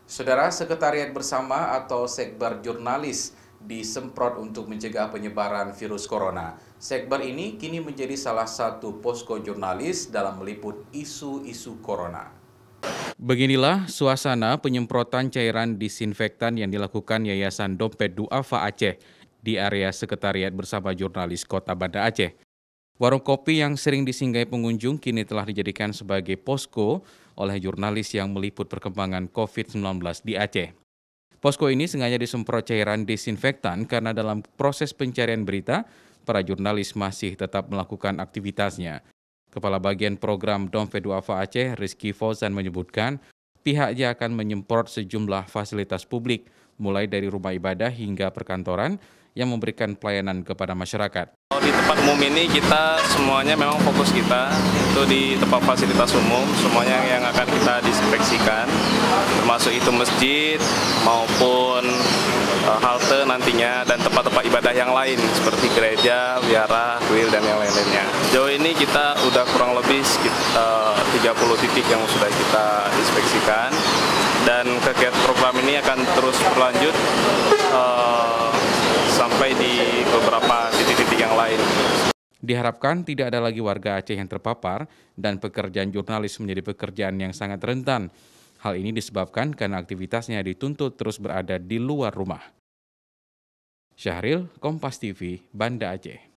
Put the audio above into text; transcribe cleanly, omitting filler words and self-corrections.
Saudara, Sekretariat Bersama atau Sekber Jurnalis disemprot untuk mencegah penyebaran virus corona. Sekber ini kini menjadi salah satu posko jurnalis dalam meliput isu-isu corona. Beginilah suasana penyemprotan cairan disinfektan yang dilakukan Yayasan Dompet Duafa Aceh di area Sekretariat Bersama Jurnalis Kota Banda Aceh. Warung kopi yang sering disinggahi pengunjung kini telah dijadikan sebagai posko oleh jurnalis yang meliput perkembangan COVID-19 di Aceh. Posko ini sengaja disemprot cairan disinfektan karena dalam proses pencarian berita, para jurnalis masih tetap melakukan aktivitasnya. Kepala Bagian Program Dompet Duafa Aceh, Rizky Fauzan menyebutkan, pihaknya akan menyemprot sejumlah fasilitas publik, mulai dari rumah ibadah hingga perkantoran yang memberikan pelayanan kepada masyarakat. Di tempat umum ini kita semuanya memang fokus kita itu di tempat fasilitas umum, semuanya yang akan kita disinfeksikan, termasuk itu masjid maupun halte nantinya dan tempat-tempat ibadah yang lain seperti gereja, wihara, kuil dan yang lain-lainnya. Jauh ini kita udah kurang lebih 30 titik yang sudah kita inspeksikan dan kegiatan program ini akan terus berlanjut sampai di beberapa titik-titik yang lain. Diharapkan tidak ada lagi warga Aceh yang terpapar dan pekerjaan jurnalis menjadi pekerjaan yang sangat rentan. Hal ini disebabkan karena aktivitasnya dituntut terus berada di luar rumah. Syahril, Kompas TV, Banda Aceh.